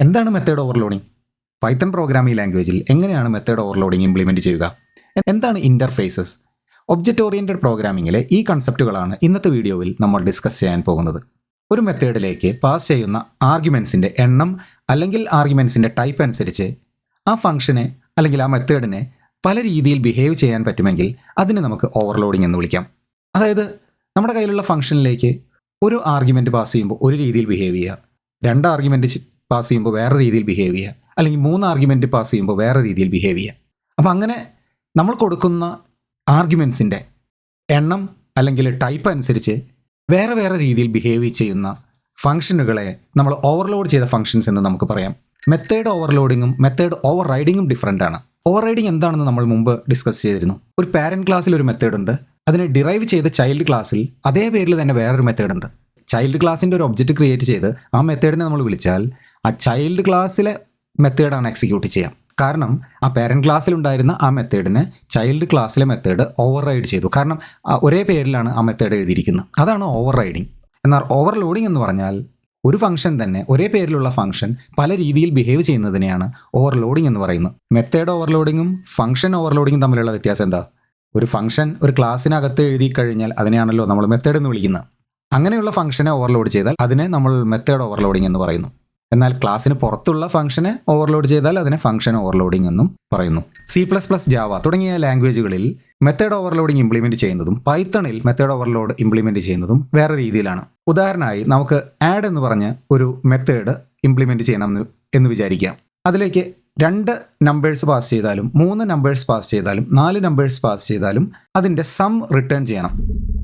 എന്താണ് method overloading? Python programming ലാംഗ്വേജിൽ എങ്ങനെയാണ് മെത്തേഡ് ഓവർലോഡിംഗ് ഇംപ്ലിമെൻറ്റ് ചെയ്യുക? എന്താണ് ഇൻ്റർഫേസസ്? ഒബ്ജക്റ്റ് ഓറിയൻറ്റഡ് പ്രോഗ്രാമിങ്ങിലെ ഈ കൺസെപ്റ്റുകളാണ് ഇന്നത്തെ വീഡിയോയിൽ നമ്മൾ ഡിസ്കസ് ചെയ്യാൻ പോകുന്നത്. ഒരു മെത്തേഡിലേക്ക് പാസ് ചെയ്യുന്ന ആർഗ്യുമെൻസിൻ്റെ എണ്ണം അല്ലെങ്കിൽ ആർഗ്യുമെൻസിൻ്റെ ടൈപ്പ് അനുസരിച്ച് ആ ഫംഗ്ഷനെ അല്ലെങ്കിൽ ആ മെത്തേഡിനെ പല രീതിയിൽ ബിഹേവ് ചെയ്യാൻ പറ്റുമെങ്കിൽ അതിനെ നമുക്ക് ഓവർലോഡിംഗ് എന്ന് വിളിക്കാം. അതായത് നമ്മുടെ കയ്യിലുള്ള ഫംഗ്ഷനിലേക്ക് ഒരു ആർഗ്യുമെൻറ്റ് പാസ് ചെയ്യുമ്പോൾ ഒരു രീതിയിൽ ബിഹേവ് ചെയ്യുക, രണ്ട് ആർഗ്യുമെൻറ്റ് പാസ് ചെയ്യുമ്പോൾ വേറെ രീതിയിൽ ബിഹേവ് ചെയ്യുക, അല്ലെങ്കിൽ മൂന്ന് ആർഗ്യുമെൻറ്റ് പാസ് ചെയ്യുമ്പോൾ വേറെ രീതിയിൽ ബിഹേവ് ചെയ്യുക. അപ്പോൾ അങ്ങനെ നമ്മൾ കൊടുക്കുന്ന ആർഗ്യുമെൻസിൻ്റെ എണ്ണം അല്ലെങ്കിൽ ടൈപ്പ് അനുസരിച്ച് വേറെ വേറെ രീതിയിൽ ബിഹേവ് ചെയ്യുന്ന ഫംഗ്ഷനുകളെ നമ്മൾ ഓവർലോഡ് ചെയ്ത ഫംഗ്ഷൻസ് എന്ന് നമുക്ക് പറയാം. മെത്തേഡ് ഓവർലോഡിങ്ങും മെത്തേഡ് ഓവർ റൈഡിങ്ങും ഡിഫറൻ്റ് ആണ്. ഓവർ റൈഡിങ് എന്താണെന്ന് നമ്മൾ മുമ്പ് ഡിസ്കസ് ചെയ്തിരുന്നു. ഒരു പാരൻറ്റ് ക്ലാസ്സിൽ ഒരു മെത്തേഡ് ഉണ്ട്, അതിനെ ഡിറൈവ് ചെയ്ത ചൈൽഡ് ക്ലാസ്സിൽ അതേ പേരിൽ തന്നെ വേറൊരു മെത്തേഡ് ഉണ്ട്. ചൈൽഡ് ക്ലാസ്സിൻ്റെ ഒരു ഒബ്ജക്റ്റ് ക്രിയേറ്റ് ചെയ്ത് ആ മെത്തേഡിനെ നമ്മൾ വിളിച്ചാൽ ആ ചൈൽഡ് ക്ലാസ്സിലെ മെത്തേഡാണ് എക്സിക്യൂട്ട് ചെയ്യാം. കാരണം ആ പാരൻറ്റ് ക്ലാസ്സിലുണ്ടായിരുന്ന ആ മെത്തേഡിനെ ചൈൽഡ് ക്ലാസ്സിലെ മെത്തേഡ് ഓവർ റൈഡ് ചെയ്തു. കാരണം ഒരേ പേരിലാണ് ആ മെത്തേഡ് എഴുതിയിരിക്കുന്നത്. അതാണ് ഓവർ റൈഡിങ്. എന്നാൽ ഓവർലോഡിങ് എന്ന് പറഞ്ഞാൽ ഒരു ഫംഗ്ഷൻ തന്നെ ഒരേ പേരിലുള്ള ഫംഗ്ഷൻ പല രീതിയിൽ ബിഹേവ് ചെയ്യുന്നതിനെയാണ് ഓവർലോഡിങ് എന്ന് പറയുന്നത്. മെത്തേഡ് ഓവർലോഡിങ്ങും ഫംഗ്ഷൻ ഓവർലോഡിങ്ങും തമ്മിലുള്ള വ്യത്യാസം എന്താ? ഒരു ഫംഗ്ഷൻ ഒരു ക്ലാസ്സിനകത്ത് എഴുതി കഴിഞ്ഞാൽ അതിനെയാണല്ലോ നമ്മൾ മെത്തേഡ് എന്ന് വിളിക്കുന്നത്. അങ്ങനെയുള്ള ഫംഗ്ഷനെ ഓവർലോഡ് ചെയ്താൽ അതിനെ നമ്മൾ മെത്തേഡ് ഓവർലോഡിങ് എന്ന് പറയുന്നു. എന്നാൽ ക്ലാസ്സിന് പുറത്തുള്ള ഫംഗ്ഷനെ ഓവർലോഡ് ചെയ്താൽ അതിനെ ഫംഗ്ഷൻ ഓവർലോഡിംഗ് എന്നും പറയുന്നു. C++, ജാവ തുടങ്ങിയ ലാംഗ്വേജുകളിൽ മെത്തേഡ് ഓവർലോഡിംഗ് ഇംപ്ലിമെൻറ്റ് ചെയ്യുന്നതും പൈത്തണിൽ മെത്തേഡ് ഓവർലോഡ് ഇംപ്ലിമെൻറ്റ് ചെയ്യുന്നതും വേറെ രീതിയിലാണ്. ഉദാഹരണമായി നമുക്ക് ആഡ് എന്ന് പറഞ്ഞ് ഒരു മെത്തേഡ് ഇംപ്ലിമെൻറ്റ് ചെയ്യണം എന്ന് വിചാരിക്കാം. അതിലേക്ക് 2 നമ്പേഴ്സ് പാസ് ചെയ്താലും 3 നമ്പേഴ്സ് പാസ് ചെയ്താലും 4 നമ്പേഴ്സ് പാസ് ചെയ്താലും അതിൻ്റെ സം റിട്ടേൺ ചെയ്യണം.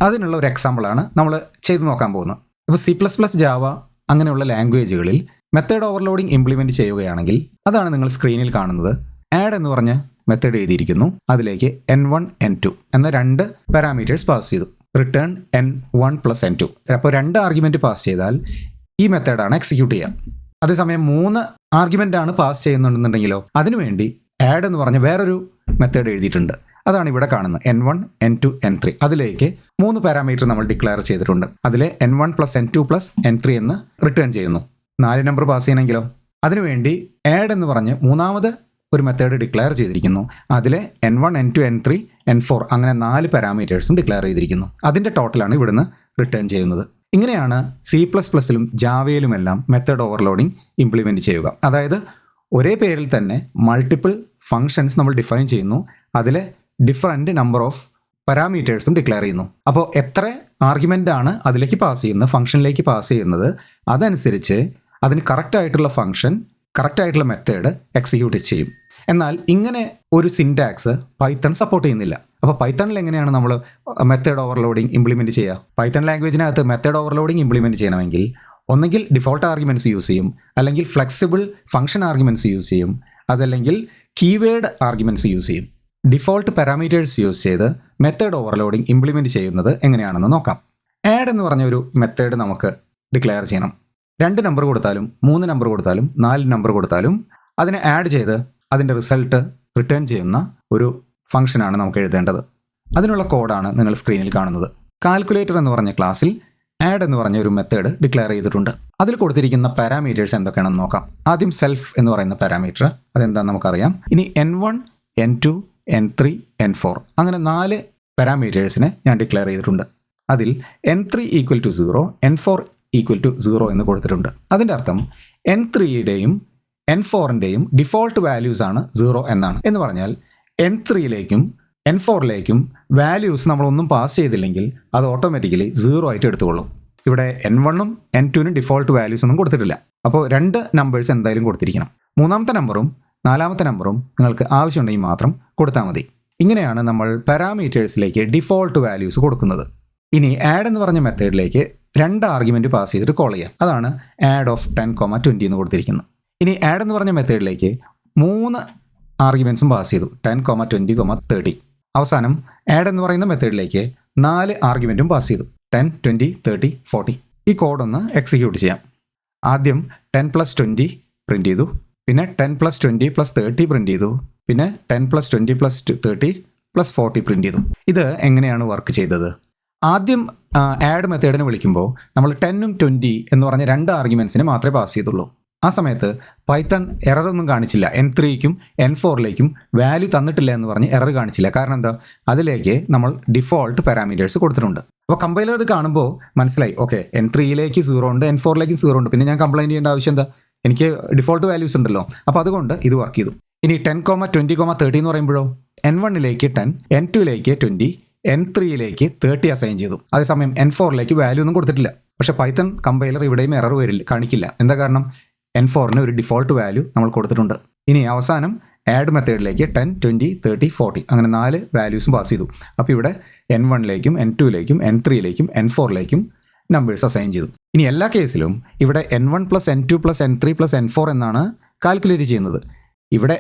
അതിനുള്ള ഒരു എക്സാമ്പിളാണ് നമ്മൾ ചെയ്തു നോക്കാൻ പോകുന്നത്. ഇപ്പോൾ C++, ജാവ അങ്ങനെയുള്ള ലാംഗ്വേജുകളിൽ മെത്തേഡ് ഓവർലോഡിംഗ് ഇംപ്ലിമെൻറ്റ് ചെയ്യുകയാണെങ്കിൽ അതാണ് നിങ്ങൾ സ്ക്രീനിൽ കാണുന്നത്. ആഡ് എന്ന് പറഞ്ഞ് മെത്തേഡ് എഴുതിയിരിക്കുന്നു. അതിലേക്ക് n1 n2 എന്ന 2 പാരാമീറ്റേഴ്സ് പാസ് ചെയ്തു. Return n1 + n2. അപ്പോൾ 2 ആർഗ്യുമെൻറ്റ് പാസ് ചെയ്താൽ ഈ മെത്തേഡാണ് എക്സിക്യൂട്ട് ചെയ്യുക. അതേസമയം 3 ആർഗ്യുമെൻ്റാണ് പാസ് ചെയ്യുന്നുണ്ടെന്നുണ്ടെങ്കിലോ അതിനുവേണ്ടി ആഡ് എന്ന് പറഞ്ഞ് വേറൊരു മെത്തേഡ് എഴുതിയിട്ടുണ്ട്. അതാണ് ഇവിടെ കാണുന്നത് n1 n2 n3. അതിലേക്ക് 3 പാരാമീറ്റർ നമ്മൾ ഡിക്ലെയർ ചെയ്തിട്ടുണ്ട്. അതിലെ n1 + n2 + n3 എന്ന് റിട്ടേൺ ചെയ്യുന്നു. 4 നമ്പർ പാസ് ചെയ്യണമെങ്കിലോ അതിനുവേണ്ടി ആഡ് എന്ന് പറഞ്ഞ് മൂന്നാമത് ഒരു മെത്തേഡ് ഡിക്ലെയർ ചെയ്തിരിക്കുന്നു. അതിലെ n1 n2 n3 n4 അങ്ങനെ 4 പാരാമീറ്റേഴ്സും ഡിക്ലെയർ ചെയ്തിരിക്കുന്നു. അതിൻ്റെ ടോട്ടലാണ് ഇവിടുന്ന് റിട്ടേൺ ചെയ്യുന്നത്. ഇങ്ങനെയാണ് C++ലും ജാവയിലുമെല്ലാം മെത്തേഡ് ഓവർലോഡിംഗ് ഇംപ്ലിമെൻറ്റ് ചെയ്യുക. അതായത് ഒരേ പേരിൽ തന്നെ മൾട്ടിപ്പിൾ ഫങ്ഷൻസ് നമ്മൾ ഡിഫൈൻ ചെയ്യുന്നു. അതിലെ ഡിഫറൻറ്റ് നമ്പർ ഓഫ് പാരാമീറ്റേഴ്സും ഡിക്ലെയർ ചെയ്യുന്നു. അപ്പോൾ എത്ര ആർഗ്യുമെൻ്റാണ് അതിലേക്ക് പാസ് ചെയ്യുന്നത്, ഫംഗ്ഷനിലേക്ക് പാസ് ചെയ്യുന്നത്, അതനുസരിച്ച് അതിന് കറക്റ്റായിട്ടുള്ള ഫംഗ്ഷൻ കറക്റ്റായിട്ടുള്ള മെത്തേഡ് എക്സിക്യൂട്ട് ചെയ്യും. എന്നാൽ ഇങ്ങനെ ഒരു സിൻറ്റാക്സ് പൈത്തൺ സപ്പോർട്ട് ചെയ്യുന്നില്ല. അപ്പോൾ പൈത്തണിൽ എങ്ങനെയാണ് നമ്മൾ മെത്തേഡ് ഓവർലോഡിംഗ് ഇംപ്ലിമെൻറ്റ് ചെയ്യുക? പൈത്തൺ ലാംഗ്വേജിനകത്ത് മെത്തേഡ് ഓവർലോഡിംഗ് ഇംപ്ലിമെൻറ്റ് ചെയ്യണമെങ്കിൽ ഒന്നെങ്കിൽ ഡിഫോൾട്ട് ആർഗ്യുമെൻറ്റ്സ് യൂസ് ചെയ്യും, അല്ലെങ്കിൽ ഫ്ലെക്സിബിൾ ഫംഗ്ഷൻ ആർഗ്യുമെൻറ്റ്സ് യൂസ് ചെയ്യും, അതല്ലെങ്കിൽ കീവേഡ് ആർഗ്യുമെൻറ്റ്സ് യൂസ് ചെയ്യും. ഡിഫോൾട്ട് പാരാമീറ്റേഴ്സ് യൂസ് ചെയ്ത് മെത്തേഡ് ഓവർലോഡിംഗ് ഇംപ്ലിമെൻറ്റ് ചെയ്യുന്നത് എങ്ങനെയാണെന്ന് നോക്കാം. ആഡ് എന്ന് പറഞ്ഞ ഒരു മെത്തേഡ് നമുക്ക് ഡിക്ലെയർ ചെയ്യണം. 2 നമ്പർ കൊടുത്താലും 3 നമ്പർ കൊടുത്താലും 4 നമ്പർ കൊടുത്താലും അതിനെ ആഡ് ചെയ്ത് അതിൻ്റെ റിസൾട്ട് റിട്ടേൺ ചെയ്യുന്ന ഒരു ഫംഗ്ഷനാണ് നമുക്ക് എഴുതേണ്ടത്. അതിനുള്ള കോഡാണ് നിങ്ങൾ സ്ക്രീനിൽ കാണുന്നത്. കാൽക്കുലേറ്റർ എന്ന് പറഞ്ഞ ക്ലാസ്സിൽ ആഡ് എന്ന് പറഞ്ഞ ഒരു മെത്തേഡ് ഡിക്ലെയർ ചെയ്തിട്ടുണ്ട്. അതിൽ കൊടുത്തിരിക്കുന്ന പാരാമീറ്റേഴ്സ് എന്തൊക്കെയാണെന്ന് നോക്കാം. ആദ്യം സെൽഫ് എന്ന് പറയുന്ന പാരാമീറ്റർ, അതെന്താണെന്ന് നമുക്കറിയാം. ഇനി n1 n2 n3 n4 അങ്ങനെ 4 പാരാമീറ്റേഴ്സിനെ ഞാൻ ഡിക്ലെയർ ചെയ്തിട്ടുണ്ട്. അതിൽ n3 = 0 n4 = 0 എന്ന് കൊടുത്തിട്ടുണ്ട്. അതിൻ്റെ അർത്ഥം n3യുടെയും n4ൻ്റെയും ഡിഫോൾട്ട് വാല്യൂസ് ആണ് 0 എന്നാണ്. എന്ന് പറഞ്ഞാൽ n3യിലേക്കും n4ലേക്കും വാല്യൂസ് നമ്മളൊന്നും പാസ് ചെയ്തില്ലെങ്കിൽ അത് ഓട്ടോമാറ്റിക്കലി 0 ആയിട്ട് എടുത്തുകൊള്ളും. ഇവിടെ n1ഉം n2നും ഡിഫോൾട്ട് വാല്യൂസ് ഒന്നും കൊടുത്തിട്ടില്ല. അപ്പോൾ 2 നമ്പേഴ്സ് എന്തായാലും കൊടുത്തിരിക്കണം. 3ാമത്തെ നമ്പറും 4ാമത്തെ നമ്പറും നിങ്ങൾക്ക് ആവശ്യമുണ്ടെങ്കിൽ മാത്രം കൊടുത്താൽ മതി. ഇങ്ങനെയാണ് നമ്മൾ പാരാമീറ്റേഴ്സിലേക്ക് ഡിഫോൾട്ട് വാല്യൂസ് കൊടുക്കുന്നത്. ഇനി ആഡ് എന്ന് പറഞ്ഞ മെത്തേഡിലേക്ക് 2 ആർഗ്യുമെൻറ്റ് പാസ് ചെയ്തിട്ട് കോൾ ചെയ്യാം. അതാണ് ആഡ് ഓഫ് 10,20 എന്ന് കൊടുത്തിരിക്കുന്നത്. ഇനി ആഡ് എന്ന് പറഞ്ഞ മെത്തേഡിലേക്ക് 3 ആർഗ്യുമെൻറ്റ്സും പാസ് ചെയ്തു 10,20, 30. അവസാനം ആഡ് എന്ന് പറയുന്ന മെത്തേഡിലേക്ക് 4 ആർഗ്യുമെൻറ്റും പാസ് ചെയ്തു 10, 20, 30, 40. ഈ കോഡൊന്ന് എക്സിക്യൂട്ട് ചെയ്യാം. ആദ്യം 10 + 20 പ്രിൻറ്റ് ചെയ്തു, പിന്നെ 10 + 20 + 30 പ്രിൻറ്റ് ചെയ്തു, പിന്നെ 10 + 20 + 30 + 40 പ്രിൻറ്റ് ചെയ്തു. ഇത് എങ്ങനെയാണ് വർക്ക് ചെയ്തത്? ആദ്യം ആഡ് മെത്തേഡിനെ വിളിക്കുമ്പോൾ നമ്മൾ 10ഉം 20 എന്ന് പറഞ്ഞ 2 ആർഗ്യുമെൻറ്റ്സിനെ മാത്രമേ പാസ് ചെയ്തുള്ളൂ. ആ സമയത്ത് പൈത്തൺ എററൊന്നും കാണിച്ചില്ല. N3ക്കും N4ലേക്കും വാല്യൂ തന്നിട്ടില്ല എന്ന് പറഞ്ഞ് എറർ കാണിച്ചില്ല. കാരണം എന്താ, അതിലേക്ക് നമ്മൾ ഡിഫോൾട്ട് പാരാമീറ്റേഴ്സ് കൊടുത്തിട്ടുണ്ട്. അപ്പോൾ കമ്പൈലർ അത് കാണുമ്പോൾ മനസ്സിലായി, ഓക്കെ N3യിലേക്ക് 0 ഉണ്ട്, N4ലേക്ക് 0 ഉണ്ട്, പിന്നെ ഞാൻ കംപ്ലൈൻറ്റ് ചെയ്യേണ്ട ആവശ്യം എന്താ, എനിക്ക് ഡിഫോൾട്ട് വാല്യൂസ് ഉണ്ടല്ലോ. അപ്പോൾ അതുകൊണ്ട് ഇത് വർക്ക് ചെയ്തു. ഇനി 10, 20, 30 എന്ന് പറയുമ്പോഴോ N1ലേക്ക് 10, N2ലേക്ക് 20, N3യിലേക്ക് 30 അസൈൻ ചെയ്തു. അതേസമയം N4ലേക്ക് വാല്യൂ ഒന്നും കൊടുത്തിട്ടില്ല. പക്ഷേ പൈത്തൺ കമ്പൈലർ ഇവിടെയും എറർ കാണിക്കില്ല. എന്താ കാരണം, N4ന് ഒരു ഡിഫോൾട്ട് വാല്യൂ നമ്മൾ കൊടുത്തിട്ടുണ്ട്. ഇനി അവസാനം ആഡ് മെത്തേഡിലേക്ക് 10, 20, 30, 40 അങ്ങനെ 4 വാല്യൂസും പാസ് ചെയ്തു. അപ്പോൾ ഇവിടെ N1ലേക്കും N2ലേക്കും N3ലേക്കും N4ലേക്കും നമ്പേഴ്സ് അസൈൻ ചെയ്തു. ഇനി എല്ലാ കേസിലും ഇവിടെ N1 + N2 + N3 + N4 എന്നാണ് കാൽക്കുലേറ്റ് ചെയ്യുന്നത്. ഇവിടെ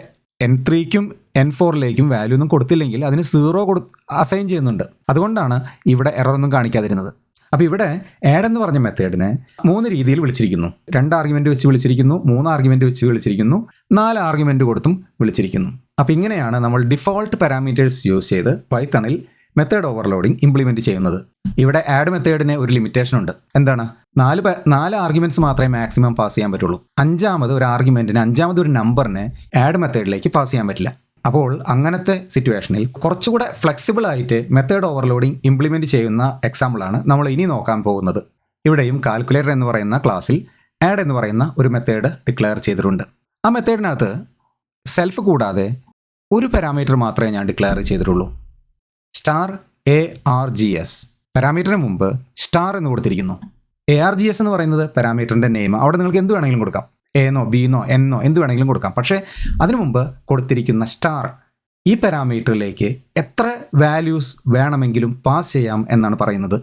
N3ക്കും N4ലേക്കും വാല്യൂ ഒന്നും കൊടുത്തില്ലെങ്കിൽ അതിന് 0 അസൈൻ ചെയ്യുന്നുണ്ട്. അതുകൊണ്ടാണ് ഇവിടെ എററൊന്നും കാണിക്കാതിരുന്നത്. അപ്പോൾ ഇവിടെ ആഡ് എന്ന് പറഞ്ഞ മെത്തേഡിനെ 3 രീതിയിൽ വിളിച്ചിരിക്കുന്നു. 2 ആർഗ്യുമെൻറ്റ് വെച്ച് വിളിച്ചിരിക്കുന്നു, 3 ആർഗ്യുമെൻറ്റ് വെച്ച് വിളിച്ചിരിക്കുന്നു, 4 ആർഗ്യുമെൻറ്റ് കൊടുത്തും വിളിച്ചിരിക്കുന്നു. അപ്പോൾ ഇങ്ങനെയാണ് നമ്മൾ ഡിഫോൾട്ട് പാരാമീറ്റേഴ്സ് യൂസ് ചെയ്ത് പൈത്തണിൽ മെത്തേഡ് ഓവർലോഡിംഗ് ഇംപ്ലിമെൻറ്റ് ചെയ്യുന്നത്. ഇവിടെ ആഡ് മെത്തേഡിന് ഒരു ലിമിറ്റേഷൻ ഉണ്ട്. എന്താണ്, 4 ആർഗ്യുമെൻറ്റ്സ് മാത്രമേ മാക്സിമം പാസ് ചെയ്യാൻ പറ്റുള്ളൂ. അഞ്ചാമത് ഒരു നമ്പറിനെ ആഡ് മെത്തേഡിലേക്ക് പാസ് ചെയ്യാൻ പറ്റില്ല. അപ്പോൾ അങ്ങനത്തെ സിറ്റുവേഷനിൽ കുറച്ചുകൂടെ ഫ്ലെക്സിബിൾ ആയിട്ട് മെത്തേഡ് ഓവർലോഡിംഗ് ഇംപ്ലിമെൻറ്റ് ചെയ്യുന്ന എക്സാമ്പിളാണ് നമ്മൾ ഇനി നോക്കാൻ പോകുന്നത്. ഇവിടെയും കാൽക്കുലേറ്റർ എന്ന് പറയുന്ന ക്ലാസ്സിൽ ആഡ് എന്ന് പറയുന്ന ഒരു മെത്തേഡ് ഡിക്ലെയർ ചെയ്തിട്ടുണ്ട്. ആ മെത്തേഡിനകത്ത് സെൽഫ് കൂടാതെ ഒരു പാരാമീറ്റർ മാത്രമേ ഞാൻ ഡിക്ലെയർ ചെയ്തിട്ടുള്ളൂ. *args പാരാമീറ്ററിന് മുമ്പ് സ്റ്റാർ എന്ന് കൊടുത്തിരിക്കുന്നു. args എന്ന് പറയുന്നത് പാരാമീറ്ററിൻ്റെ നെയിം. അവിടെ നിങ്ങൾക്ക് എന്ത് വേണമെങ്കിലും കൊടുക്കാം, എന്നോ ബിന്നോ എന്നോ എന്ത് വേണമെങ്കിലും കൊടുക്കാം. പക്ഷേ അതിനു മുമ്പ് കൊടുത്തിരിക്കുന്ന സ്റ്റാർ ഈ പാരാമീറ്ററിലേക്ക് എത്ര വാല്യൂസ് വേണമെങ്കിലും പാസ് ചെയ്യാം എന്നാണ് പറയുന്നത്.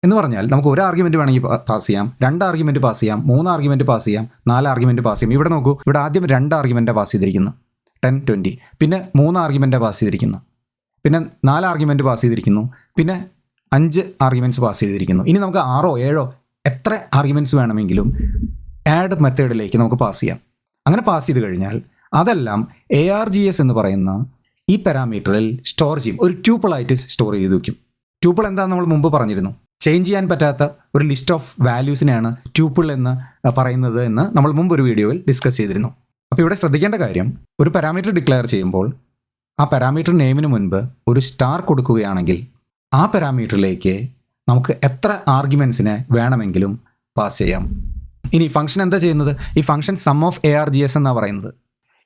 എന്ന് പറഞ്ഞാൽ നമുക്ക് ഒരു ആർഗ്യുമെൻറ്റ് വേണമെങ്കിൽ പാസ് ചെയ്യാം, 2 ആർഗ്യുമെൻറ്റ് പാസ് ചെയ്യാം, 3 ആർഗ്യുമെൻറ്റ് പാസ് ചെയ്യാം, 4 ആർഗ്യുമെൻറ്റ് പാസ് ചെയ്യാം. ഇവിടെ നോക്കൂ, ഇവിടെ ആദ്യം 2 ആർഗ്യുമെൻറ്റാണ് പാസ് ചെയ്തിരിക്കുന്നു, 10, 20. പിന്നെ 3 ആർഗ്യുമെൻറ്റാണ് പാസ് ചെയ്തിരിക്കുന്നു, പിന്നെ 4 ആർഗ്യുമെൻറ്റ് പാസ് ചെയ്തിരിക്കുന്നു, പിന്നെ 5 ആർഗ്യുമെൻറ്റ്സ് പാസ് ചെയ്തിരിക്കുന്നു. ഇനി നമുക്ക് 6 7 എത്ര ആർഗ്യുമെൻറ്റ്സ് വേണമെങ്കിലും ആഡ് മെത്തേഡിലേക്ക് നമുക്ക് പാസ് ചെയ്യാം. അങ്ങനെ പാസ് ചെയ്ത് കഴിഞ്ഞാൽ അതെല്ലാം args എന്ന് പറയുന്ന ഈ പാരാമീറ്ററിൽ സ്റ്റോർ ചെയ്യും. ഒരു ട്യൂപ്പിളായിട്ട് സ്റ്റോർ ചെയ്ത് വയ്ക്കും. ട്യൂപ്പിൾ എന്താണെന്ന് നമ്മൾ മുമ്പ് പറഞ്ഞിരുന്നു. ചേഞ്ച് ചെയ്യാൻ പറ്റാത്ത ഒരു ലിസ്റ്റ് ഓഫ് വാല്യൂസിനെയാണ് ട്യൂപ്പിൾ എന്ന് പറയുന്നത് എന്ന് നമ്മൾ മുമ്പ് ഒരു വീഡിയോയിൽ ഡിസ്കസ് ചെയ്തിരുന്നു. അപ്പോൾ ഇവിടെ ശ്രദ്ധിക്കേണ്ട കാര്യം, ഒരു പാരാമീറ്റർ ഡിക്ലെയർ ചെയ്യുമ്പോൾ ആ പാരാമീറ്റർ നെയിമിന് മുൻപ് ഒരു സ്റ്റാർ കൊടുക്കുകയാണെങ്കിൽ ആ പാരാമീറ്ററിലേക്ക് നമുക്ക് എത്ര ആർഗ്യുമെൻറ്റ്സിനെ വേണമെങ്കിലും പാസ് ചെയ്യാം. ഇനി ഫംഗ്ഷൻ എന്താ ചെയ്യുന്നത്? ഈ ഫംഗ്ഷൻ സം ഓഫ് args എന്നാണ് പറയുന്നത്.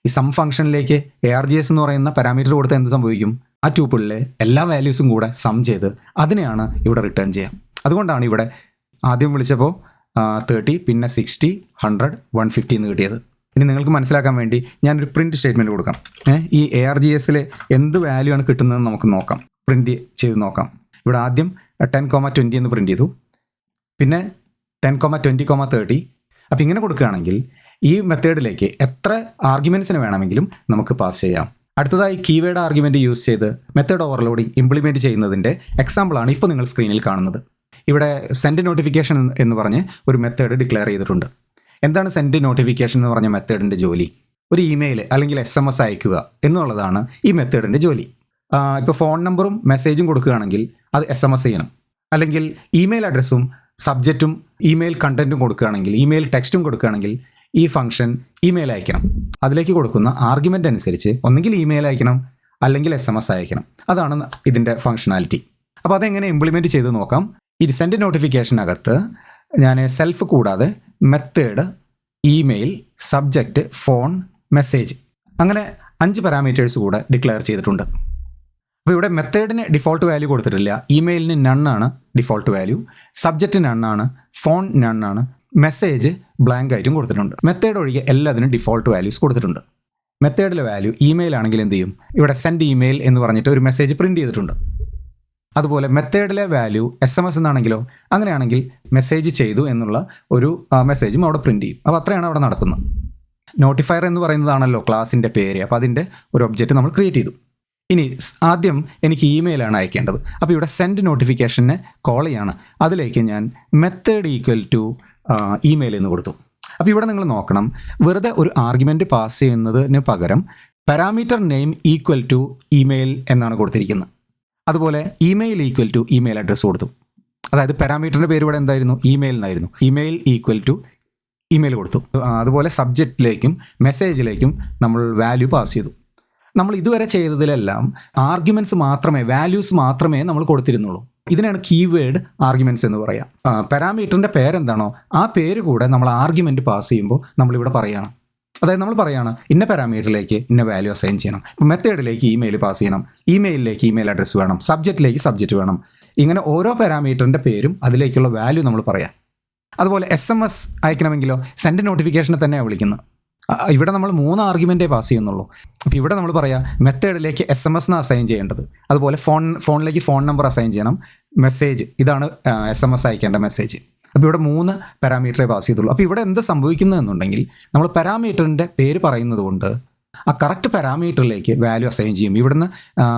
ഈ സം ഫംഗ്ഷനിലേക്ക് args എന്ന് പറയുന്ന പാരാമീറ്റർ കൊടുത്ത് എന്ത് സംഭവിക്കും? ആ ട്യൂപ്പിളിലെ എല്ലാ വാല്യൂസും കൂടെ സം ചെയ്ത് അതിനെയാണ് ഇവിടെ റിട്ടേൺ ചെയ്യുക. അതുകൊണ്ടാണ് ഇവിടെ ആദ്യം വിളിച്ചപ്പോൾ 30, പിന്നെ 60, 100, 150 എന്ന് കിട്ടിയത്. ഇനി നിങ്ങൾക്ക് മനസ്സിലാക്കാൻ വേണ്ടി ഞാനൊരു പ്രിൻറ്റ് സ്റ്റേറ്റ്മെൻറ്റ് കൊടുക്കാം. ഈ argsൽ എന്ത് വാല്യൂ ആണ് കിട്ടുന്നതെന്ന് നമുക്ക് നോക്കാം, പ്രിൻറ്റ് ചെയ്ത് നോക്കാം. ഇവിടെ ആദ്യം 10, 20 എന്ന് പ്രിൻറ്റ് ചെയ്തു, പിന്നെ 10, 20, 30. അപ്പോൾ ഇങ്ങനെ കൊടുക്കുകയാണെങ്കിൽ ഈ മെത്തേഡിലേക്ക് എത്ര ആർഗ്യുമെൻറ്റ്സിന് വേണമെങ്കിലും നമുക്ക് പാസ് ചെയ്യാം. അടുത്തതായി കീവേഡ് ആർഗ്യുമെൻറ്റ് യൂസ് ചെയ്ത് മെത്തേഡ് ഓവർലോഡിംഗ് ഇംപ്ലിമെൻറ്റ് ചെയ്യുന്നതിൻ്റെ എക്സാമ്പിളാണ് ഇപ്പോൾ നിങ്ങൾ സ്ക്രീനിൽ കാണുന്നത്. ഇവിടെ സെൻഡ് നോട്ടിഫിക്കേഷൻ എന്ന് പറഞ്ഞ് ഒരു മെത്തേഡ് ഡിക്ലെയർ ചെയ്തിട്ടുണ്ട്. എന്താണ് സെൻഡ് നോട്ടിഫിക്കേഷൻ എന്ന് പറഞ്ഞ മെത്തേഡിൻ്റെ ജോലി? ഒരു ഇമെയിൽ അല്ലെങ്കിൽ SMS അയക്കുക എന്നുള്ളതാണ് ഈ മെത്തേഡിൻ്റെ ജോലി. ഇപ്പോൾ ഫോൺ നമ്പറും മെസ്സേജും കൊടുക്കുകയാണെങ്കിൽ അത് SMS ചെയ്യണം. അല്ലെങ്കിൽ ഇമെയിൽ അഡ്രസ്സും സബ്ജക്റ്റും ഇമെയിൽ കണ്ടൻറ്റും കൊടുക്കുകയാണെങ്കിൽ, ഇമെയിൽ ടെക്സ്റ്റും കൊടുക്കുകയാണെങ്കിൽ ഈ ഫംഗ്ഷൻ ഇമെയിൽ അയക്കണം. അതിലേക്ക് കൊടുക്കുന്ന ആർഗ്യുമെൻ്റ് അനുസരിച്ച് ഒന്നുകിൽ ഇമെയിൽ അയക്കണം അല്ലെങ്കിൽ SMS അയക്കണം. അതാണ് ഇതിൻ്റെ ഫംഗ്ഷനാലിറ്റി. അപ്പോൾ അതെങ്ങനെ ഇംപ്ലിമെൻറ്റ് ചെയ്ത് നോക്കാം. ഈ സെൻഡ് നോട്ടിഫിക്കേഷനകത്ത് ഞാൻ സെൽഫ് കൂടാതെ method, email, subject, phone, message അങ്ങനെ 5 പാരാമീറ്റേഴ്സ് കൂടെ ഡിക്ലെയർ ചെയ്തിട്ടുണ്ട്. അപ്പോൾ ഇവിടെ മെത്തേഡിന് ഡിഫോൾട്ട് വാല്യൂ കൊടുത്തിട്ടില്ല. ഇമെയിലിന് നണ്ണാണ് ഡിഫോൾട്ട് വാല്യൂ, സബ്ജക്റ്റ് നണ്ണാണ്, ഫോൺ നണ്ണാണ്, മെസ്സേജ് ബ്ലാങ്ക് ആയിട്ടും കൊടുത്തിട്ടുണ്ട്. മെത്തേഡ് ഒഴികെ എല്ലാത്തിനും ഡിഫോൾട്ട് വാല്യൂസ് കൊടുത്തിട്ടുണ്ട്. മെത്തേഡിലെ വാല്യൂ ഇമെയിൽ ആണെങ്കിൽ എന്ത് ചെയ്യും? ഇവിടെ സെൻഡ് ഇമെയിൽ എന്ന് പറഞ്ഞിട്ട് ഒരു മെസ്സേജ് പ്രിൻറ്റ് ചെയ്തിട്ടുണ്ട്. അതുപോലെ മെത്തേഡിലെ വാല്യൂ SMS എന്നാണെങ്കിലോ, അങ്ങനെയാണെങ്കിൽ മെസ്സേജ് ചെയ്തു എന്നുള്ള ഒരു മെസ്സേജും അവിടെ പ്രിൻറ്റ് ചെയ്യും. അപ്പോൾ അത്രയാണ് അവിടെ നടക്കുന്നത്. നോട്ടിഫയർ എന്ന് പറയുന്നതാണല്ലോ ക്ലാസിൻ്റെ പേര്. അപ്പോൾ അതിൻ്റെ ഒരു ഒബ്ജക്റ്റ് നമ്മൾ ക്രിയേറ്റ് ചെയ്തു. ഇനി ആദ്യം എനിക്ക് ഇമെയിലാണ് അയക്കേണ്ടത്. അപ്പോൾ ഇവിടെ സെൻഡ് നോട്ടിഫിക്കേഷനെ കോൾ ചെയ്യാണ്. അതിലേക്ക് ഞാൻ മെത്തേഡ് ഈക്വൽ ടു ഇമെയിൽ എന്ന് കൊടുത്തു. അപ്പോൾ ഇവിടെ നിങ്ങൾ നോക്കണം, വെറുതെ ഒരു ആർഗ്യുമെൻറ്റ് പാസ് ചെയ്യുന്നതിന് പകരം parameter name equal to email എന്നാണ് കൊടുത്തിരിക്കുന്നത്. അതുപോലെ email equal to email address കൊടുത്തു. അതായത് പാരാമീറ്ററിൻ്റെ പേര് ഇവിടെ എന്തായിരുന്നു? ഇമെയിൽ എന്നായിരുന്നു. ഇമെയിൽ ഈക്വൽ ടു ഇമെയിൽ കൊടുത്തു. അതുപോലെ സബ്ജക്റ്റിലേക്കും മെസ്സേജിലേക്കും നമ്മൾ വാല്യൂ പാസ് ചെയ്തു. നമ്മൾ ഇതുവരെ ചെയ്തതിലെല്ലാം ആർഗ്യുമെൻറ്റ്സ് മാത്രമേ, വാല്യൂസ് മാത്രമേ നമ്മൾ കൊടുത്തിരുന്നുള്ളൂ. ഇതിനാണ് കീവേഡ് ആർഗ്യുമെൻറ്റ്സ് എന്ന് പറയാം. പാരാമീറ്ററിൻ്റെ പേരെന്താണോ ആ പേര് കൂടെ നമ്മൾ ആർഗ്യുമെൻറ്റ് പാസ് ചെയ്യുമ്പോൾ നമ്മളിവിടെ പറയുകയാണ്. അതായത് നമ്മൾ പറയുകയാണ് ഇന്ന പാരാമീറ്ററിലേക്ക് ഇന്ന വാല്യൂ അസൈൻ ചെയ്യണം, മെത്തേഡിലേക്ക് ഇമെയിൽ പാസ് ചെയ്യണം, ഇമെയിലിലേക്ക് ഇമെയിൽ അഡ്രസ്സ് വേണം, സബ്ജക്റ്റിലേക്ക് സബ്ജക്റ്റ് വേണം. ഇങ്ങനെ ഓരോ പാരാമീറ്ററിൻ്റെ പേരും അതിലേക്കുള്ള വാല്യൂ നമ്മൾ പറയാം. അതുപോലെ SMS അയക്കണമെങ്കിലോ സെൻഡ് നോട്ടിഫിക്കേഷനെ തന്നെയാണ് വിളിക്കുന്നത്. ഇവിടെ നമ്മൾ 3 ആർഗ്യുമെൻറ്റേ പാസ് ചെയ്യുന്നുള്ളൂ. അപ്പോൾ ഇവിടെ നമ്മൾ പറയാം മെത്തേഡിലേക്ക് SMS അസൈൻ ചെയ്യേണ്ടത്, അതുപോലെ ഫോണിലേക്ക് ഫോൺ നമ്പർ അസൈൻ ചെയ്യണം, മെസ്സേജ് ഇതാണ് SMS അയക്കേണ്ട മെസ്സേജ്. അപ്പോൾ ഇവിടെ 3 പാരാമീറ്ററേ പാസ് ചെയ്തുള്ളൂ. അപ്പോൾ ഇവിടെ എന്ത് സംഭവിക്കുന്നതെന്നുണ്ടെങ്കിൽ നമ്മൾ പാരാമീറ്ററിൻ്റെ പേര് പറയുന്നത് കൊണ്ട് ആ കറക്റ്റ് പാരാമീറ്ററിലേക്ക് വാല്യൂ അസൈൻ ചെയ്യും. ഇവിടുന്ന്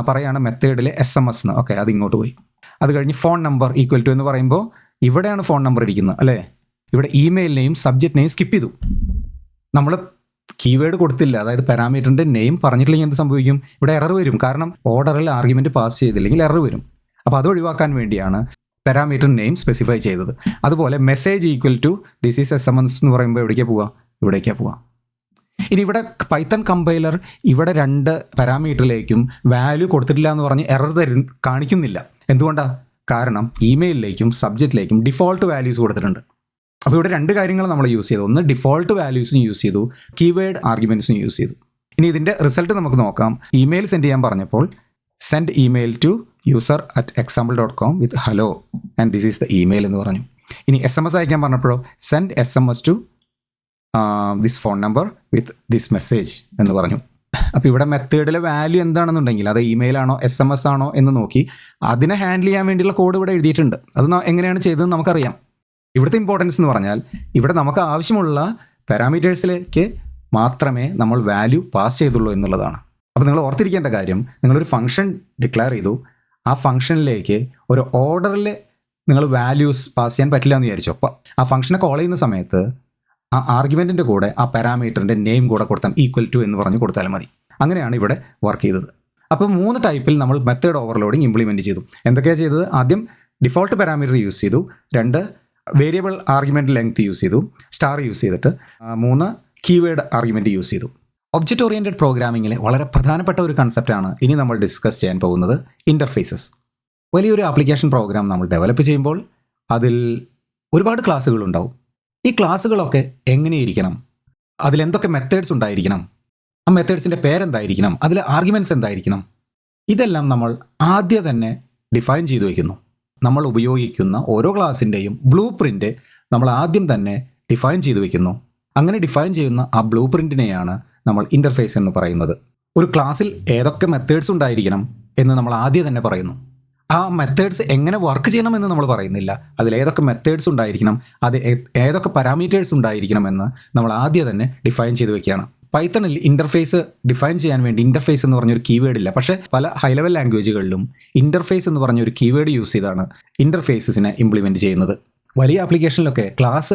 പറയുകയാണ് മെത്തേഡിലെ SMS എന്ന്. ഓക്കെ, അത് ഇങ്ങോട്ട് പോയി. അത് കഴിഞ്ഞ് ഫോൺ നമ്പർ ഈക്വൽ ടു എന്ന് പറയുമ്പോൾ ഇവിടെയാണ് ഫോൺ നമ്പർ ഇരിക്കുന്നത് അല്ലേ. ഇവിടെ ഇമെയിലിനെയും സബ്ജക്റ്റിനെയും സ്കിപ്പ് ചെയ്തു. നമ്മൾ കീവേഡ് കൊടുത്തില്ല, അതായത് പാരാമീറ്ററിൻ്റെ നെയിം പറഞ്ഞിട്ടില്ലെങ്കിൽ എന്ത് സംഭവിക്കും? ഇവിടെ എറർ വരും. കാരണം ഓർഡറിൽ ആർഗ്യുമെൻറ്റ് പാസ് ചെയ്തില്ലെങ്കിൽ എറർ വരും. അപ്പോൾ അത് ഒഴിവാക്കാൻ വേണ്ടിയാണ് പാരാമീറ്റർ നെയിം സ്പെസിഫൈ ചെയ്തത്. അതുപോലെ message equal to this is SMS എന്ന് പറയുമ്പോൾ എവിടേക്കാണ് പോവുക? ഇവിടേക്കാണ് പോവുക. ഇനി ഇവിടെ പൈത്തൺ കമ്പൈലർ ഇവിടെ 2 പാരാമീറ്ററിലേക്കും വാല്യൂ കൊടുത്തിട്ടില്ല എന്ന് പറഞ്ഞ് എറർ കാണിക്കുന്നില്ല. എന്തുകൊണ്ടാണ്? കാരണം ഇമെയിലിലേക്കും സബ്ജക്റ്റിലേക്കും ഡിഫോൾട്ട് വാല്യൂസ് കൊടുത്തിട്ടുണ്ട്. അപ്പോൾ ഇവിടെ 2 കാര്യങ്ങൾ നമ്മൾ യൂസ് ചെയ്തു. ഒന്ന് ഡിഫോൾട്ട് വാല്യൂസിന് യൂസ് ചെയ്തു, കീവേഡ് ആർഗ്യുമെൻറ്റ്സിന് യൂസ് ചെയ്തു. ഇനി ഇതിൻ്റെ റിസൾട്ട് നമുക്ക് നോക്കാം. ഇമെയിൽ സെൻഡ് ചെയ്യാൻ പറഞ്ഞപ്പോൾ send email to user@example.com with hello and this is the email എന്ന് പറഞ്ഞു. ഇനി SMS അയക്കാൻ പറഞ്ഞപ്പോഴോ send SMS to this phone number with this message എന്ന് പറഞ്ഞു. അപ്പോൾ ഇവിടെ മെത്തേഡിലെ വാല്യൂ എന്താണെന്നുണ്ടെങ്കിൽ അത് ഇമെയിലാണോ SMS ആണോ എന്ന് നോക്കി അതിനെ ഹാൻഡിൽ ചെയ്യാൻ വേണ്ടിയുള്ള കോഡ് ഇവിടെ എഴുതിയിട്ടുണ്ട്. അത് എങ്ങനെയാണ് ചെയ്തതെന്ന് നമുക്കറിയാം. ഇവിടുത്തെ ഇമ്പോർട്ടൻസ് എന്ന് പറഞ്ഞാൽ ഇവിടെ നമുക്ക് ആവശ്യമുള്ള പാരാമീറ്റേഴ്സിലേക്ക് മാത്രമേ നമ്മൾ വാല്യൂ പാസ് ചെയ്തുള്ളൂ എന്നുള്ളതാണ്. അപ്പോൾ നിങ്ങൾ ഓർത്തിരിക്കേണ്ട കാര്യം, നിങ്ങളൊരു ഫംഗ്ഷൻ ഡിക്ലെയർ ചെയ്തു, ആ ഫംഗ്ഷനിലേക്ക് ഒരു ഓർഡറിൽ നിങ്ങൾ വാല്യൂസ് പാസ് ചെയ്യാൻ പറ്റില്ല എന്ന് വിചാരിച്ചു. അപ്പോൾ ആ ഫംഗ്ഷനെ കോൾ ചെയ്യുന്ന സമയത്ത് ആ ആർഗ്യുമെൻറ്റിൻ്റെ കൂടെ ആ പാരാമീറ്ററിൻ്റെ നെയിം കൂടെ കൊടുത്താൽ ഈക്വൽ ടു എന്ന് പറഞ്ഞ് കൊടുത്താലും മതി. അങ്ങനെയാണ് ഇവിടെ വർക്ക് ചെയ്തത്. അപ്പോൾ 3 ടൈപ്പിൽ നമ്മൾ മെത്തേഡ് ഓവർലോഡിങ് ഇംപ്ലിമെൻറ്റ് ചെയ്തു. എന്തൊക്കെയാണ് ചെയ്തത്? ആദ്യം ഡിഫോൾട്ട് പാരാമീറ്റർ യൂസ് ചെയ്തു, 2 വേരിയബിൾ ആർഗ്യുമെൻറ്റ് ലെങ്ത് യൂസ് ചെയ്തു, സ്റ്റാർ യൂസ് ചെയ്തിട്ട്, 3 കീവേഡ് ആർഗ്യുമെൻറ്റ് യൂസ് ചെയ്തു. ഒബ്ജക്റ്റ് ഓറിയൻറ്റഡ് പ്രോഗ്രാമിങ്ങിലെ വളരെ പ്രധാനപ്പെട്ട ഒരു കൺസെപ്റ്റാണ് ഇനി നമ്മൾ ഡിസ്കസ് ചെയ്യാൻ പോകുന്നത്, ഇൻ്റർഫേസസ്. വലിയൊരു ആപ്ലിക്കേഷൻ പ്രോഗ്രാം നമ്മൾ ഡെവലപ്പ് ചെയ്യുമ്പോൾ അതിൽ ഒരുപാട് ക്ലാസ്സുകളുണ്ടാവും. ഈ ക്ലാസ്സുകളൊക്കെ എങ്ങനെയിരിക്കണം, അതിലെന്തൊക്കെ മെത്തേഡ്സ് ഉണ്ടായിരിക്കണം, ആ മെത്തേഡ്സിൻ്റെ പേരെന്തായിരിക്കണം, അതിലെ ആർഗ്യുമെൻറ്റ്സ് എന്തായിരിക്കണം, ഇതെല്ലാം നമ്മൾ ആദ്യം തന്നെ ഡിഫൈൻ ചെയ്തു വയ്ക്കുന്നു. നമ്മൾ ഉപയോഗിക്കുന്ന ഓരോ ക്ലാസ്സിൻ്റെയും ബ്ലൂ പ്രിൻ്റ് നമ്മൾ ആദ്യം തന്നെ ഡിഫൈൻ ചെയ്തു വയ്ക്കുന്നു. അങ്ങനെ ഡിഫൈൻ ചെയ്യുന്ന ആ ബ്ലൂ പ്രിൻറ്റിനെയാണ് നമ്മൾ ഇൻ്റർഫേസ് എന്ന് പറയുന്നത്. ഒരു ക്ലാസ്സിൽ ഏതൊക്കെ മെത്തേഡ്സ് ഉണ്ടായിരിക്കണം എന്ന് നമ്മൾ ആദ്യം തന്നെ പറയുന്നു. ആ മെത്തേഡ്സ് എങ്ങനെ വർക്ക് ചെയ്യണമെന്ന് നമ്മൾ പറയുന്നില്ല. അതിലേതൊക്കെ മെത്തേഡ്സ് ഉണ്ടായിരിക്കണം, അത് ഏതൊക്കെ പാരാമീറ്റേഴ്സ് ഉണ്ടായിരിക്കണമെന്ന് നമ്മൾ ആദ്യം തന്നെ ഡിഫൈൻ ചെയ്ത് വെക്കുകയാണ്. പൈത്തണിൽ ഇൻ്റർഫേസ് ഡിഫൈൻ ചെയ്യാൻ വേണ്ടി ഇൻ്റർഫേസ് എന്ന് പറഞ്ഞൊരു കീവേഡ് ഇല്ല. പക്ഷേ പല ഹൈ ലെവൽ ലാംഗ്വേജുകളിലും ഇൻ്റർഫേസ് എന്ന് പറഞ്ഞൊരു കീവേഡ് യൂസ് ചെയ്താണ് ഇൻ്റർഫേസസിനെ ഇംപ്ലിമെൻറ്റ് ചെയ്യുന്നത്. വലിയ ആപ്ലിക്കേഷനിലൊക്കെ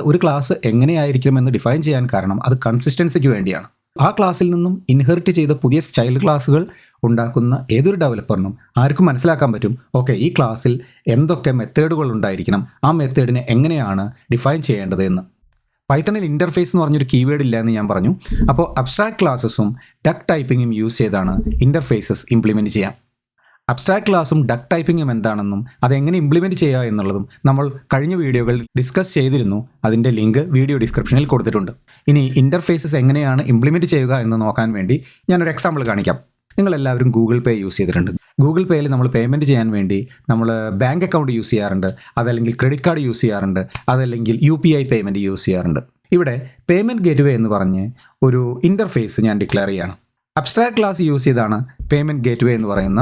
ഒരു ക്ലാസ് എങ്ങനെയായിരിക്കുമെന്ന് ഡിഫൈൻ ചെയ്യാൻ കാരണം അത് കൺസിസ്റ്റൻസിക്ക് വേണ്ടിയാണ്. ആ ക്ലാസ്സിൽ നിന്നും ഇൻഹെറിറ്റ് ചെയ്ത പുതിയ ചൈൽഡ് ക്ലാസ്സുകൾ ഉണ്ടാക്കുന്ന ഏതൊരു ഡെവലപ്പറിനും ആർക്കും മനസ്സിലാക്കാൻ പറ്റും, ഓക്കെ, ഈ ക്ലാസ്സിൽ എന്തൊക്കെ മെത്തേഡുകൾ ഉണ്ടായിരിക്കണം, ആ മെത്തേഡിനെ എങ്ങനെയാണ് ഡിഫൈൻ ചെയ്യേണ്ടത് എന്ന്. പൈത്തണിൽ ഇൻ്റർഫേസ് എന്ന് പറഞ്ഞൊരു കീവേഡ് ഇല്ല എന്ന് ഞാൻ പറഞ്ഞു. അപ്പോൾ അബ്സ്ട്രാക്ട് ക്ലാസ്സസും ഡക്ക് ടൈപ്പിങ്ങും യൂസ് ചെയ്താണ് ഇൻ്റർഫേസസ് ഇംപ്ലിമെൻറ്റ് ചെയ്യാം. അബ്സ്ട്രാക്ട് ക്ലാസ്സും ഡക്ക് ടൈപ്പിങ്ങും എന്താണെന്നും അതെങ്ങനെ ഇംപ്ലിമെൻറ്റ് ചെയ്യുക എന്നുള്ളതും നമ്മൾ കഴിഞ്ഞ വീഡിയോകളിൽ ഡിസ്കസ് ചെയ്തിരുന്നു. അതിൻ്റെ ലിങ്ക് വീഡിയോ ഡിസ്ക്രിപ്ഷനിൽ കൊടുത്തിട്ടുണ്ട്. ഇനി ഇൻ്റർഫേസസ് എങ്ങനെയാണ് ഇംപ്ലിമെൻറ്റ് ചെയ്യുക എന്ന് നോക്കാൻ വേണ്ടി ഞാനൊരു എക്സാമ്പിൾ കാണിക്കാം. നിങ്ങളെല്ലാവരും ഗൂഗിൾ പേ യൂസ് ചെയ്തിട്ടുണ്ട്. ഗൂഗിൾ പേയിൽ നമ്മൾ പേയ്മെൻറ്റ് ചെയ്യാൻ വേണ്ടി നമ്മൾ ബാങ്ക് അക്കൗണ്ട് യൂസ് ചെയ്യാറുണ്ട്, അതല്ലെങ്കിൽ ക്രെഡിറ്റ് കാർഡ് യൂസ് ചെയ്യാറുണ്ട്, അതല്ലെങ്കിൽ UPI പേയ്മെൻറ്റ് യൂസ് ചെയ്യാറുണ്ട്. ഇവിടെ പേയ്മെൻറ്റ് ഗേറ്റ്വേ എന്ന് പറഞ്ഞ് ഒരു ഇൻ്റർഫേസ് ഞാൻ ഡിക്ലെയർ ചെയ്യുകയാണ്. അബ്സ്ട്രാക്ട് ക്ലാസ് യൂസ് ചെയ്താണ് പേയ്മെൻറ്റ് ഗേറ്റ്വേ എന്ന് പറയുന്ന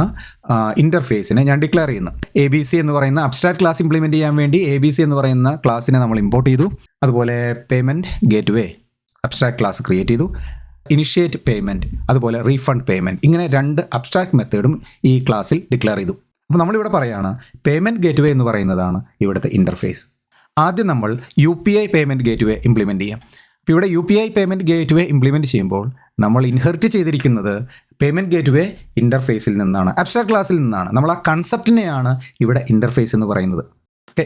ഇൻ്റർഫേസിനെ ഞാൻ ഡിക്ലെയർ ചെയ്യുന്നു. ABC എന്ന് പറയുന്ന അബ്സ്ട്രാക്ട് ക്ലാസ് ഇംപ്ലിമെൻറ്റ് ചെയ്യാൻ വേണ്ടി ABC എന്ന് പറയുന്ന ക്ലാസ്സിനെ നമ്മൾ ഇമ്പോർട്ട് ചെയ്തു. അതുപോലെ payment gateway abstract class create ചെയ്തു. ഇനിഷ്യേറ്റ് പേയ്മെൻറ്റ്, അതുപോലെ റീഫണ്ട് പേയ്മെൻറ്റ്, ഇങ്ങനെ 2 അബ്സ്ട്രാക്ട് മെത്തേഡും ഈ ക്ലാസ്സിൽ ഡിക്ലെയർ ചെയ്തു. അപ്പോൾ നമ്മളിവിടെ പറയുകയാണ് പേയ്മെൻറ്റ് ഗേറ്റ്വേ എന്ന് പറയുന്നതാണ് ഇവിടുത്തെ ഇൻ്റർഫേസ്. ആദ്യം നമ്മൾ UPI പേയ്മെൻറ്റ് ഗേറ്റ്വേ ഇംപ്ലിമെൻറ്റ് ചെയ്യാം. അപ്പോൾ ഇവിടെ UPI പേയ്മെൻറ്റ് ഗേറ്റ്വേ ഇംപ്ലിമെൻറ്റ് ചെയ്യുമ്പോൾ നമ്മൾ ഇൻഹെറിറ്റ് ചെയ്തിരിക്കുന്നത് പേയ്മെൻറ്റ് ഗേറ്റ്വേ ഇൻ്റർഫേസിൽ നിന്നാണ്, അബ്സ്ട്രാക്ട് ക്ലാസ്സിൽ നിന്നാണ്. നമ്മൾ ആ കൺസെപ്റ്റിനെയാണ് ഇവിടെ ഇൻ്റർഫേസ് എന്ന് പറയുന്നത്.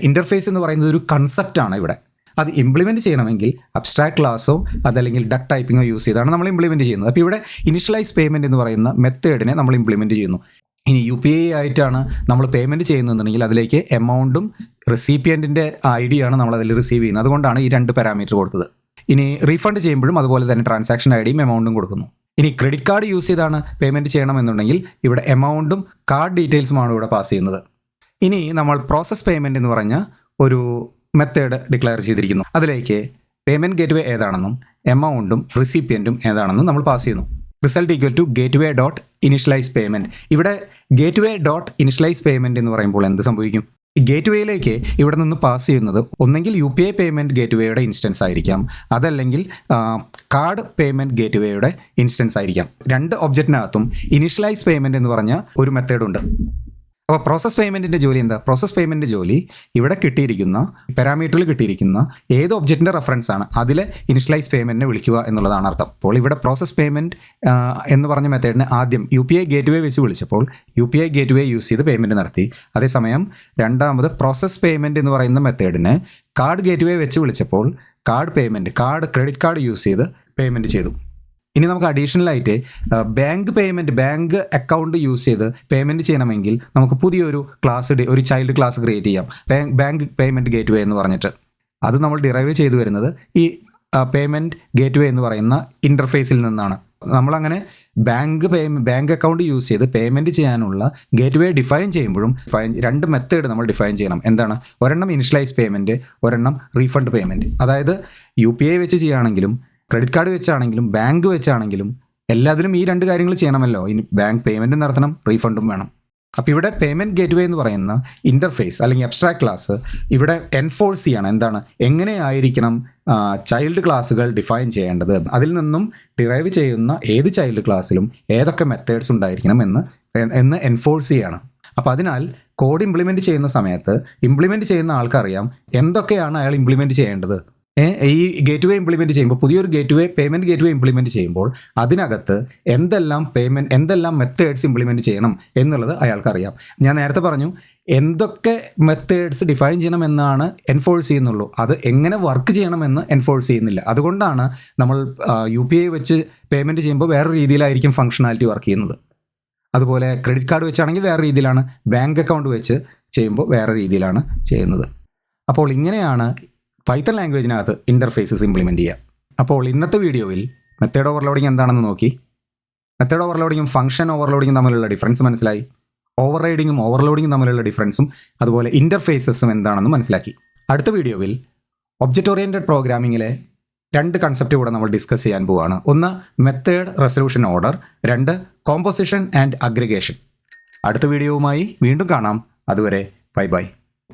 ഇൻ്റർഫേസ് എന്ന് പറയുന്നത് ഒരു കൺസെപ്റ്റാണ് ഇവിടെ. അത് ഇംപ്ലിമെൻറ്റ് ചെയ്യണമെങ്കിൽ അബ്സ്ട്രാക്ട് ക്ലാസ്സോ അതല്ലെങ്കിൽ ഡക്ക് ടൈപ്പിങ്ങോ യൂസ് ചെയ്താണ് നമ്മൾ ഇംപ്ലിമെൻറ്റ് ചെയ്യുന്നത്. അപ്പോൾ ഇവിടെ ഇനിഷ്യലൈസ് പേയ്മെൻറ്റ് എന്ന് പറയുന്ന മെത്തേഡിനെ നമ്മൾ ഇംപ്ലിമെൻറ്റ് ചെയ്യുന്നു. ഇനി UPI ആയിട്ടാണ് നമ്മൾ പേയ്മെൻറ്റ് ചെയ്യുന്നതെന്നുണ്ടെങ്കിൽ അതിലേക്ക് എമൗണ്ടും റെസിപ്പിയൻറ്റിൻ്റെ ID ആണ് നമ്മൾ അതിൽ റിസീവ് ചെയ്യുന്നത്. അതുകൊണ്ടാണ് ഈ 2 പാരാമീറ്റർ കൊടുത്തത്. ഇനി റീഫണ്ട് ചെയ്യുമ്പോഴും അതുപോലെ തന്നെ ട്രാൻസാക്ഷൻ IDയും എമൗണ്ടും കൊടുക്കുന്നു. ഇനി ക്രെഡിറ്റ് കാർഡ് യൂസ് ചെയ്താണ് പേയ്മെൻറ്റ് ചെയ്യണമെന്നുണ്ടെങ്കിൽ ഇവിടെ എമൗണ്ടും കാർഡ് ഡീറ്റെയിൽസുമാണ് ഇവിടെ പാസ് ചെയ്യുന്നത്. ഇനി നമ്മൾ പ്രോസസ് പേയ്മെൻറ്റ് എന്ന് പറഞ്ഞ ഒരു മെത്തേഡ് ഡിക്ലെയർ ചെയ്തിരിക്കുന്നു. അതിലേക്ക് പേയ്മെൻറ്റ് ഗേറ്റ്വേ ഏതാണെന്നും എമൗണ്ടും റെസിപ്പിയൻറ്റും ഏതാണെന്നും നമ്മൾ പാസ് ചെയ്യുന്നു. Result equal to gateway dot initialize payment. ഇവിടെ ഗേറ്റ്വേ ഡോട്ട് ഇനിഷ്യലൈസ് പേയ്മെൻറ്റ് എന്ന് പറയുമ്പോൾ എന്ത് സംഭവിക്കും? ഈ ഗേറ്റ്വേയിലേക്ക് ഇവിടെ നിന്ന് പാസ് ചെയ്യുന്നത് ഒന്നെങ്കിൽ UPI പേയ്മെൻറ്റ് ഗേറ്റ്വേയുടെ ഇൻസ്റ്റൻസ് ആയിരിക്കാം, അതല്ലെങ്കിൽ കാർഡ് പേയ്മെൻറ്റ് ഗേറ്റ്വേയുടെ ഇൻസ്റ്റൻസ് ആയിരിക്കാം. 2 ഒബ്ജക്റ്റിനകത്തും ഇനിഷ്യലൈസ് പേയ്മെൻറ്റ് എന്ന് പറഞ്ഞ ഒരു മെത്തേഡുണ്ട്. അപ്പോൾ പ്രോസസ് പേയ്മെൻറ്റിൻ്റെ ജോലി എന്താ? പ്രോസസ് പേയ്മെൻറ്റ് ജോലി ഇവിടെ കിട്ടിയിരിക്കുന്ന പാരാമീറ്ററിൽ കിട്ടിയിരിക്കുന്ന ഏത് ഒബ്ജക്റ്റിൻ്റെ റെഫറൻസ് ആണ് അതിൽ ഇനിഷ്യലൈസ് പേയ്മെൻറ്റിനെ വിളിക്കുക എന്നുള്ളതാണ് അർത്ഥം. അപ്പോൾ ഇവിടെ പ്രോസസ് പേയ്മെൻറ്റ് എന്ന് പറഞ്ഞ മെത്തേഡിനെ ആദ്യം UPI ഗേറ്റ്വേ വെച്ച് വിളിച്ചപ്പോൾ UPI ഗേറ്റ്വേ യൂസ് ചെയ്ത് പേയ്മെൻറ്റ് നടത്തി. അതേസമയം രണ്ടാമത് പ്രോസസ് പേയ്മെൻറ്റ് എന്ന് പറയുന്ന മെത്തേഡിനെ കാർഡ് ഗേറ്റ്വേ വെച്ച് വിളിച്ചപ്പോൾ ക്രെഡിറ്റ് കാർഡ് യൂസ് ചെയ്ത് പേയ്മെൻറ്റ് ചെയ്തു. ഇനി നമുക്ക് അഡീഷണലായിട്ട് ബാങ്ക് അക്കൗണ്ട് യൂസ് ചെയ്ത് പേയ്മെൻറ്റ് ചെയ്യണമെങ്കിൽ നമുക്ക് പുതിയൊരു ഒരു ചൈൽഡ് ക്ലാസ് ക്രിയേറ്റ് ചെയ്യാം, ബാങ്ക് പേയ്മെൻറ്റ് ഗേറ്റ്വേ എന്ന് പറഞ്ഞിട്ട്. അത് നമ്മൾ ഡിറൈവ് ചെയ്തു വരുന്നത് ഈ പേയ്മെൻറ്റ് ഗേറ്റ്വേ എന്ന് പറയുന്ന ഇൻ്റർഫേസിൽ നിന്നാണ്. നമ്മളങ്ങനെ ബാങ്ക് അക്കൗണ്ട് യൂസ് ചെയ്ത് പേയ്മെൻറ്റ് ചെയ്യാനുള്ള ഗേറ്റ്വേ ഡിഫൈൻ ചെയ്യുമ്പോഴും 2 മെത്തേഡ് നമ്മൾ ഡിഫൈൻ ചെയ്യണം. എന്താണ്? ഒരെണ്ണം ഇനിഷ്യലൈസ് പേയ്മെൻറ്റ്, ഒരെണ്ണം റീഫണ്ട് പേയ്മെൻറ്റ്. അതായത് UPI വെച്ച് ചെയ്യുകയാണെങ്കിലും ക്രെഡിറ്റ് കാർഡ് വെച്ചാണെങ്കിലും ബാങ്ക് വെച്ചാണെങ്കിലും എല്ലാത്തിലും ഈ 2 കാര്യങ്ങൾ ചെയ്യണമല്ലോ. ഇനി ബാങ്ക് പേയ്മെൻറ്റും നടത്തണം, റീഫണ്ടും വേണം. അപ്പോൾ ഇവിടെ പേയ്മെൻറ്റ് ഗേറ്റ്വേ എന്ന് പറയുന്ന ഇൻ്റർഫേസ് അല്ലെങ്കിൽ അബ്സ്ട്രാക്ട് ക്ലാസ് ഇവിടെ എൻഫോഴ്സ് ചെയ്യണം. എന്താണ്? എങ്ങനെയായിരിക്കണം ചൈൽഡ് ക്ലാസ്സുകൾ ഡിഫൈൻ ചെയ്യേണ്ടത്, അതിൽ നിന്നും ഡിറൈവ് ചെയ്യുന്ന ഏത് ചൈൽഡ് ക്ലാസ്സിലും ഏതൊക്കെ മെത്തേഡ്സ് ഉണ്ടായിരിക്കണം എന്ന് എൻഫോഴ്സ് ചെയ്യണം. അപ്പോൾ അതിനാൽ കോഡ് ഇംപ്ലിമെൻറ്റ് ചെയ്യുന്ന സമയത്ത് ഇംപ്ലിമെൻറ്റ് ചെയ്യുന്ന ആൾക്കറിയാം എന്തൊക്കെയാണ് അയാൾ ഇംപ്ലിമെൻറ്റ് ചെയ്യേണ്ടത്. ഈ ഗേറ്റ്വേ ഇംപ്ലിമെൻറ്റ് ചെയ്യുമ്പോൾ പുതിയൊരു പേയ്മെൻറ്റ് ഗേറ്റ്വേ ഇംപ്ലിമെൻറ്റ് ചെയ്യുമ്പോൾ അതിനകത്ത് എന്തെല്ലാം മെത്തേഡ്സ് ഇംപ്ലിമെൻറ്റ് ചെയ്യണം എന്നുള്ളത് അയാൾക്കറിയാം. ഞാൻ നേരത്തെ പറഞ്ഞു എന്തൊക്കെ മെത്തേഡ്സ് ഡിഫൈൻ ചെയ്യണമെന്നാണ് എൻഫോഴ്സ് ചെയ്യുന്നുള്ളൂ, അത് എങ്ങനെ വർക്ക് ചെയ്യണമെന്ന് എൻഫോഴ്സ് ചെയ്യുന്നില്ല. അതുകൊണ്ടാണ് നമ്മൾ UPI വെച്ച് പേയ്മെൻറ്റ് ചെയ്യുമ്പോൾ വേറെ രീതിയിലായിരിക്കും ഫങ്ഷണാലിറ്റി വർക്ക് ചെയ്യുന്നത്. അതുപോലെ ക്രെഡിറ്റ് കാർഡ് വെച്ചാണെങ്കിൽ വേറെ രീതിയിലാണ്, ബാങ്ക് അക്കൗണ്ട് വെച്ച് ചെയ്യുമ്പോൾ വേറെ രീതിയിലാണ് ചെയ്യുന്നത്. അപ്പോൾ ഇങ്ങനെയാണ് പൈത്തൺ ലാംഗ്വേജിനകത്ത് ഇൻ്റർഫേസസ് ഇംപ്ലിമെൻറ്റ് ചെയ്യുക. അപ്പോൾ ഇന്നത്തെ വീഡിയോയിൽ മെത്തേഡ് ഓവർലോഡിങ് എന്താണെന്ന് നോക്കി. മെത്തേഡ് ഓവർലോഡിങ്ങും ഫംഗ്ഷൻ ഓവർലോഡിങ്ങും തമ്മിലുള്ള ഡിഫറൻസ് മനസ്സിലായി. ഓവർറൈഡിങ്ങും ഓവർലോഡിങ്ങും തമ്മിലുള്ള ഡിഫറൻസും അതുപോലെ ഇൻ്റർഫേസസും എന്താണെന്ന് മനസ്സിലാക്കി. അടുത്ത വീഡിയോയിൽ ഒബ്ജക്റ്റ് ഓറിയൻറ്റഡ് പ്രോഗ്രാമിങ്ങിലെ 2 കൺസെപ്റ്റ് കൂടെ നമ്മൾ ഡിസ്കസ് ചെയ്യാൻ പോവുകയാണ്. ഒന്ന് method resolution order, 2 composition and aggregation. അടുത്ത വീഡിയോവുമായി വീണ്ടും കാണാം. അതുവരെ ബൈ.